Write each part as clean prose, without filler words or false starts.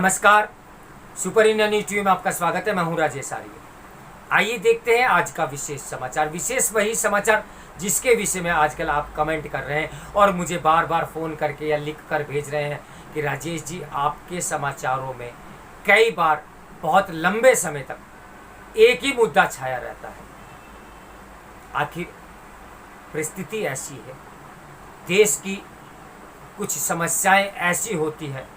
नमस्कार, super India news TV में आपका स्वागत है। मैं हूं राजेश आर्य। आइए देखते हैं आज का विशेष समाचार। विशेष वही समाचार जिसके विषय में आजकल आप कमेंट कर रहे हैं और मुझे बार बार फ़ोन करके या लिख कर भेज रहे हैं कि राजेश जी, आपके समाचारों में कई बार बहुत लंबे समय तक एक ही मुद्दा छाया रहता है। आखिर परिस्थिति ऐसी है, देश की कुछ समस्याएं ऐसी होती है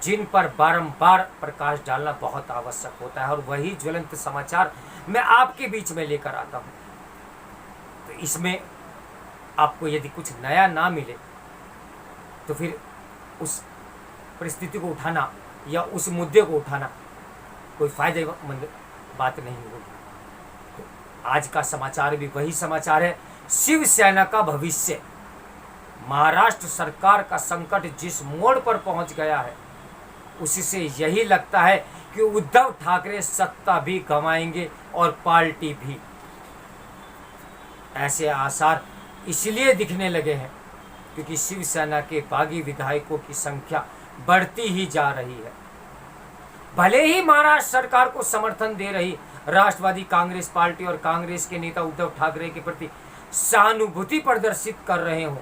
जिन पर बारंबार प्रकाश डालना बहुत आवश्यक होता है और वही ज्वलंत समाचार मैं आपके बीच में लेकर आता हूं। तो इसमें आपको यदि कुछ नया ना मिले तो फिर उस परिस्थिति को उठाना या उस मुद्दे को उठाना कोई फायदेमंद बात नहीं होगी। तो आज का समाचार भी वही समाचार है, शिवसेना का भविष्य। महाराष्ट्र सरकार का संकट जिस मोड़ पर पहुंच गया है उससे यही लगता है कि उद्धव ठाकरे सत्ता भी गंवाएंगे और पार्टी भी। ऐसे आसार इसलिए दिखने लगे हैं क्योंकि शिवसेना के बागी विधायकों की संख्या बढ़ती ही जा रही है। भले ही महाराष्ट्र सरकार को समर्थन दे रही राष्ट्रवादी कांग्रेस पार्टी और कांग्रेस के नेता उद्धव ठाकरे के प्रति सहानुभूति प्रदर्शित कर रहे हों,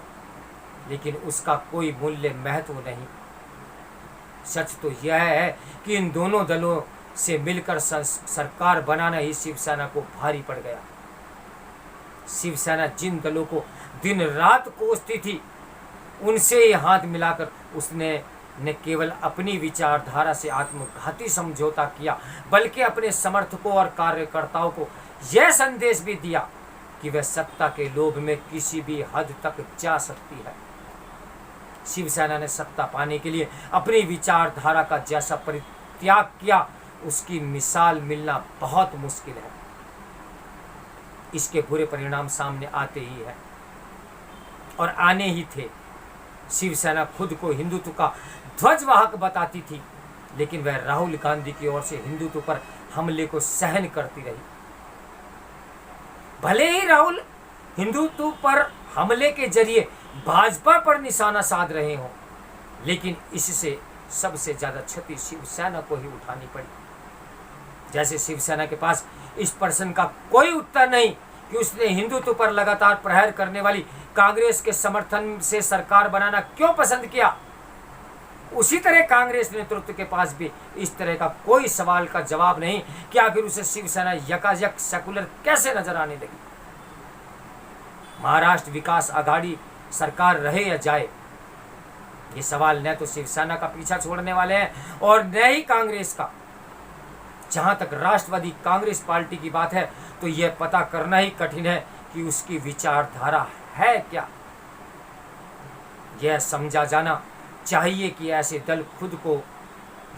लेकिन उसका कोई मूल्य महत्व नहीं। सच तो यह है कि इन दोनों दलों से मिलकर सरकार बनाना ही शिवसेना को भारी पड़ गया। शिवसेना जिन दलों को दिन रात कोसती थी उनसे ही हाथ मिलाकर उसने न केवल अपनी विचारधारा से आत्मघाती समझौता किया बल्कि अपने समर्थकों और कार्यकर्ताओं को यह संदेश भी दिया कि वह सत्ता के लोभ में किसी भी हद तक जा सकती है। शिवसेना ने सत्ता पाने के लिए अपनी विचारधारा का जैसा परित्याग किया उसकी मिसाल मिलना बहुत मुश्किल है। इसके बुरे परिणाम सामने आते ही है और आने ही थे। शिवसेना खुद को हिंदुत्व का ध्वजवाहक बताती थी, लेकिन वह राहुल गांधी की ओर से हिंदुत्व पर हमले को सहन करती रही। भले ही राहुल हिंदुत्व पर हमले के जरिए भाजपा पर निशाना साध रहे हों, लेकिन इससे सबसे ज्यादा क्षति शिवसेना को ही उठानी पड़ी। जैसे शिवसेना के पास इस प्रश्न का कोई उत्तर नहीं कि उसने हिंदुत्व पर लगातार प्रहार करने वाली कांग्रेस के समर्थन से सरकार बनाना क्यों पसंद किया, उसी तरह कांग्रेस नेतृत्व के पास भी इस तरह का कोई सवाल का जवाब नहीं कि आखिर उसे शिवसेना यकायक सेकुलर कैसे नजर आने लगी। महाराष्ट्र विकास आघाड़ी सरकार रहे या जाए, ये सवाल न तो शिवसेना का पीछा छोड़ने वाले हैं और न ही कांग्रेस का। जहां तक राष्ट्रवादी कांग्रेस पार्टी की बात है तो यह पता करना ही कठिन है कि उसकी विचारधारा है क्या। यह समझा जाना चाहिए कि ऐसे दल खुद को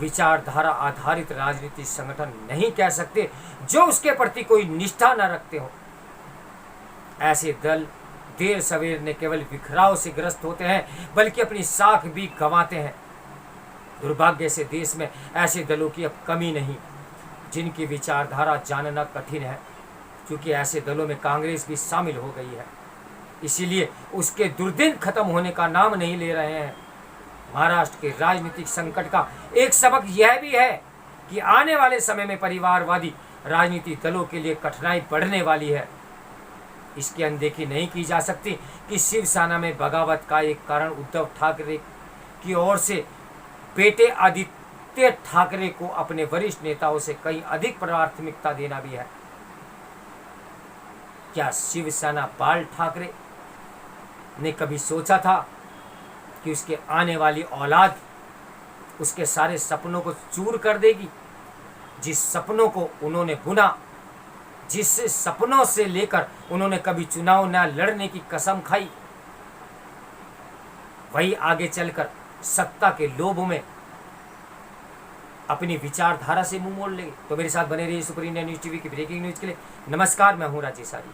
विचारधारा आधारित राजनीतिक संगठन नहीं कह सकते जो उसके प्रति कोई निष्ठा न रखते हो। ऐसे दल देर सवेर न केवल बिखराव से ग्रस्त होते हैं बल्कि अपनी साख भी गंवाते हैं। दुर्भाग्य से देश में ऐसे दलों की अब कमी नहीं जिनकी विचारधारा जानना कठिन है, क्योंकि ऐसे दलों में कांग्रेस भी शामिल हो गई है। इसीलिए उसके दुर्दिन खत्म होने का नाम नहीं ले रहे हैं। महाराष्ट्र के राजनीतिक संकट का एक सबक यह भी है कि आने वाले समय में परिवारवादी राजनीतिक दलों के लिए कठिनाई बढ़ने वाली है। इसकी अनदेखी नहीं की जा सकती कि शिवसेना में बगावत का एक कारण उद्धव ठाकरे की ओर से बेटे आदित्य ठाकरे को अपने वरिष्ठ नेताओं से कहीं अधिक प्राथमिकता देना भी है। क्या शिवसेना बाल ठाकरे ने कभी सोचा था कि उसके आने वाली औलाद उसके सारे सपनों को चूर कर देगी? जिस सपनों को उन्होंने बुना, जिस सपनों से लेकर उन्होंने कभी चुनाव न लड़ने की कसम खाई, वही आगे चलकर सत्ता के लोभ में अपनी विचारधारा से मुंह मोड़ लेंगे। तो मेरे साथ बने रहिए सुपर इंडिया न्यूज टीवी की ब्रेकिंग न्यूज के लिए। नमस्कार, मैं हूं राजेश आर्य।